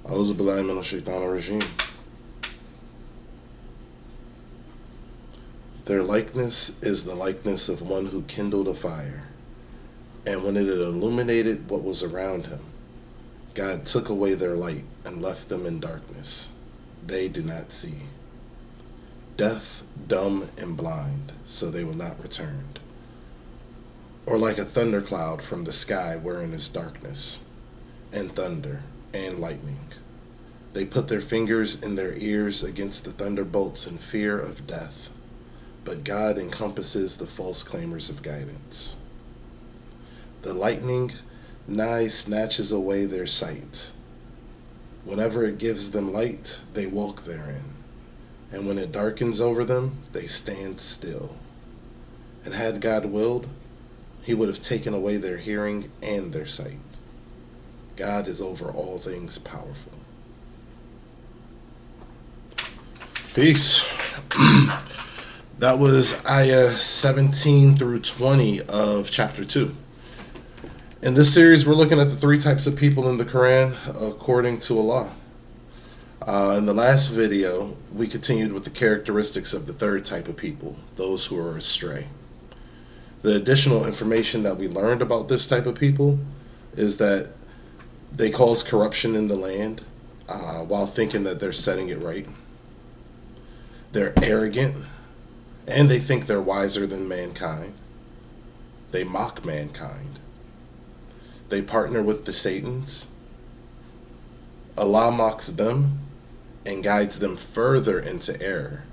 A'udhu billahi minash shaitanir rajim. Their likeness is the likeness of one who kindled a fire, and when it had illuminated what was around him, God took away their light and left them in darkness. They do not see. Deaf, dumb, and blind, so they will not return. Or like a thundercloud from the sky wherein is darkness, and thunder, and lightning. They put their fingers in their ears against the thunderbolts in fear of death. But God encompasses the false claimers of guidance. The lightning nigh snatches away their sight. Whenever it gives them light, they walk therein. And when it darkens over them, they stand still. And had God willed, he would have taken away their hearing and their sight. God is over all things powerful. Peace. That was ayah 17 through 20 of chapter 2. In this series, we're looking at the three types of people in the Quran according to Allah. In the last video, we continued with the characteristics of the third type of people, those who are astray. The additional information that we learned about this type of people is that they cause corruption in the land while thinking that they're setting it right. They're arrogant, and they think they're wiser than mankind. They mock mankind. They partner with the Satans. Allah mocks them and guides them further into error.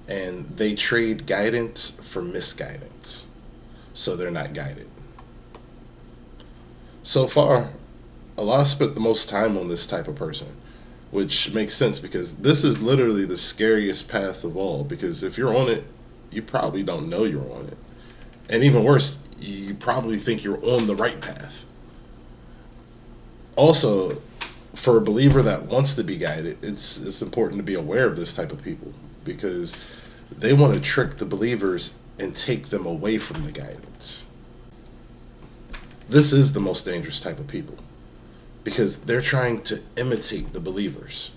And they trade guidance for misguidance, so they're not guided. So far, Allah spent the most time on this type of person, which makes sense because this is literally the scariest path of all, because if you're on it, you probably don't know you're on it. And even worse, you probably think you're on the right path. Also, for a believer that wants to be guided, it's important to be aware of this type of people, because they want to trick the believers and take them away from the guidance. This is the most dangerous type of people, because they're trying to imitate the believers.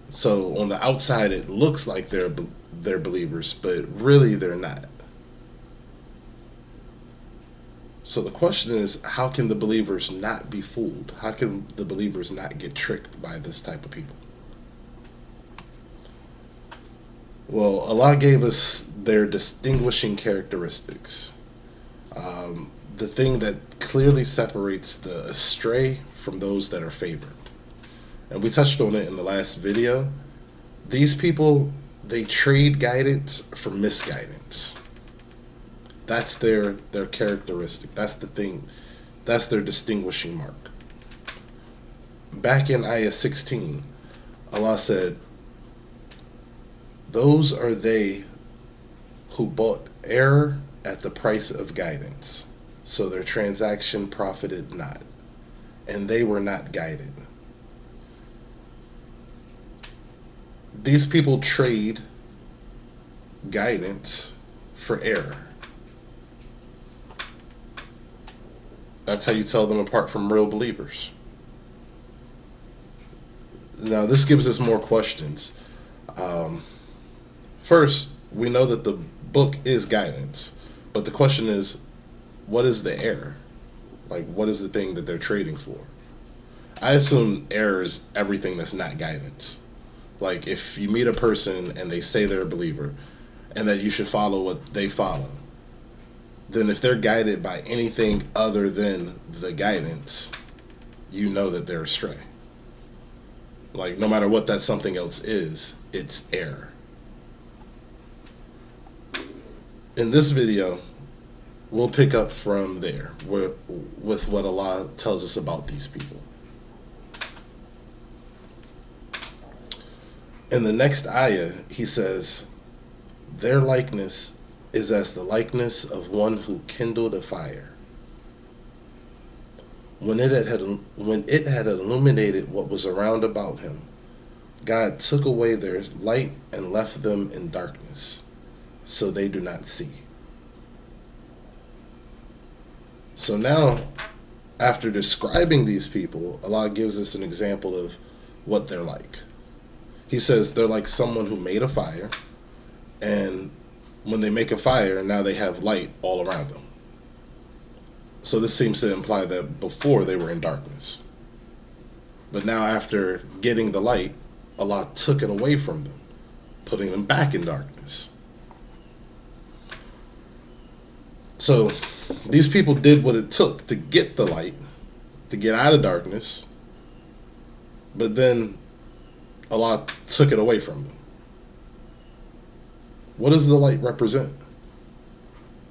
So on the outside, it looks like they're believers, but really they're not. So the question is, how can the believers not be fooled? How can the believers not get tricked by this type of people? Well, Allah gave us their distinguishing characteristics. The thing that clearly separates the astray from those that are favored. And we touched on it in the last video. These people, they trade guidance for misguidance. That's their characteristic. That's the thing. That's their distinguishing mark. Back in ayah 16, Allah said, "Those are they who bought error at the price of guidance, so their transaction profited not, and they were not guided." These people trade guidance for error. That's how you tell them apart from real believers. Now, this gives us more questions. First, we know that the book is guidance, but the question is, what is the error? Like, what is the thing that they're trading for? I assume error is everything that's not guidance. Like, if you meet a person and they say they're a believer and that you should follow what they follow, then if they're guided by anything other than the guidance, you know that they're astray. Like, no matter what that something else is, it's error. In this video, we'll pick up from there with what Allah tells us about these people. In the next ayah, he says, "Their likeness is as the likeness of one who kindled a fire. When it had illuminated what was around about him, God took away their light and left them in darkness, so they do not see." So now After describing these people, Allah gives us an example of what they're like. He says they're like someone who made a fire, and when they make a fire, now they have light all around them. So this seems to imply that before they were in darkness. But now after getting the light, Allah took it away from them, putting them back in darkness. So these people did what it took to get the light, to get out of darkness, but then Allah took it away from them. What does the light represent?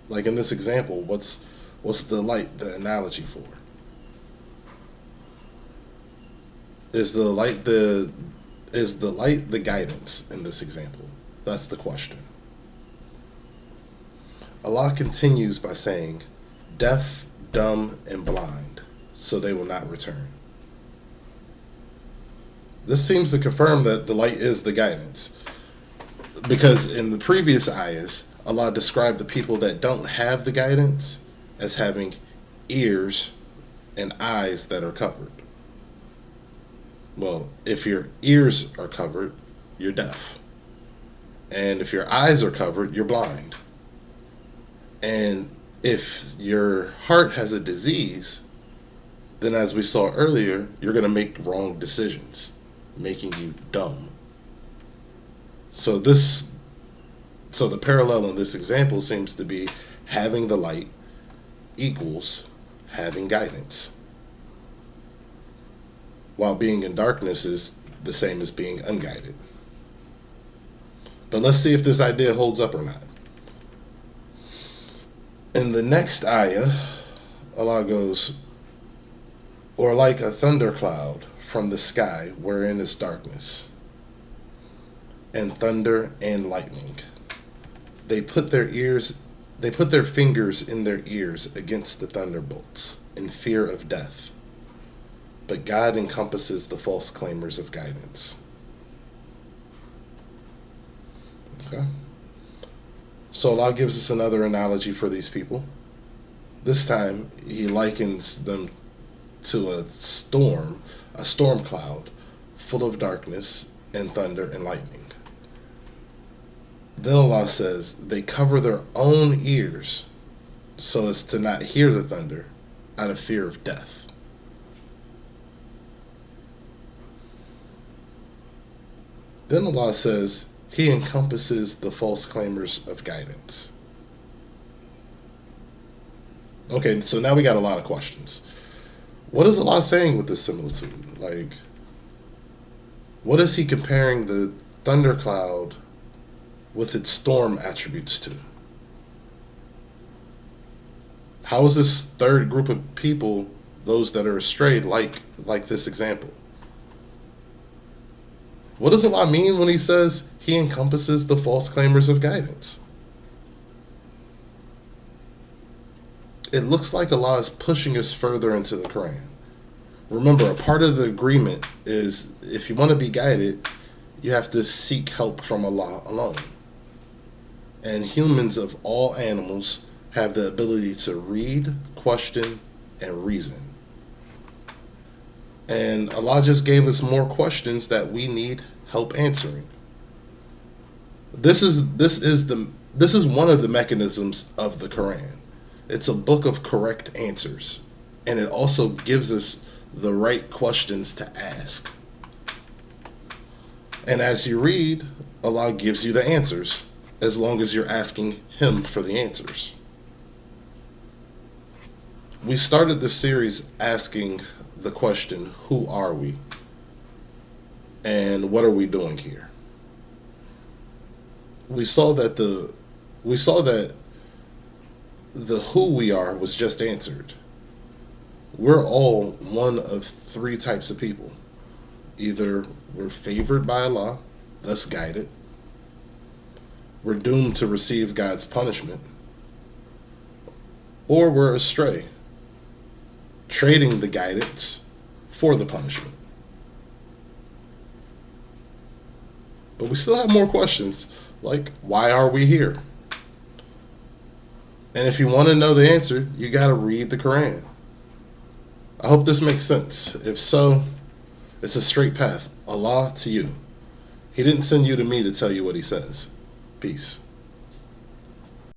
Like in this example, what's the light the analogy for? Is the light the guidance in this example? That's the question. Allah continues by saying, deaf, dumb, and blind, so they will not return. This seems to confirm that the light is the guidance. Because in the previous ayahs, Allah described the people that don't have the guidance as having ears and eyes that are covered. Well, if your ears are covered, you're deaf. And if your eyes are covered, you're blind. And if your heart has a disease, then as we saw earlier, you're going to make wrong decisions, making you dumb. So the parallel in this example seems to be having the light equals having guidance, while being in darkness is the same as being unguided. But let's see if this idea holds up or not. In the next ayah, Allah goes, or like a thundercloud from the sky wherein is darkness, and thunder and lightning. They put their fingers in their ears against the thunderbolts in fear of death. But God encompasses the false claimers of guidance. Okay. So Allah gives us another analogy for these people. This time He likens them to a storm cloud full of darkness and thunder and lightning. Then Allah says they cover their own ears so as to not hear the thunder out of fear of death. Then Allah says He encompasses the false claimers of guidance. Okay, so now we got a lot of questions. What is Allah saying with this similitude? Like, what is He comparing the thundercloud with its storm attributes to? How is this third group of people, those that are astray, like this example? What does Allah mean when He says He encompasses the false claimers of guidance? It looks like Allah is pushing us further into the Quran. Remember, a part of the agreement is if you want to be guided, you have to seek help from Allah alone. And humans of all animals have the ability to read, question, and reason. And Allah just gave us more questions that we need help answering. This is one of the mechanisms of the Quran. It's a book of correct answers, and it also gives us the right questions to ask. And as you read, Allah gives you the answers, as long as you're asking Him for the answers. We started this series asking the question, who are we? And what are we doing here? We saw that the who we are was just answered. We're all one of three types of people. Either we're favored by Allah, thus guided. We're doomed to receive God's punishment. Or we're astray, trading the guidance for the punishment. But we still have more questions, like, why are we here? And if you want to know the answer, you got to read the Quran. I hope this makes sense. If so, it's a straight path. Allah to you. He didn't send you to me to tell you what he says. Peace.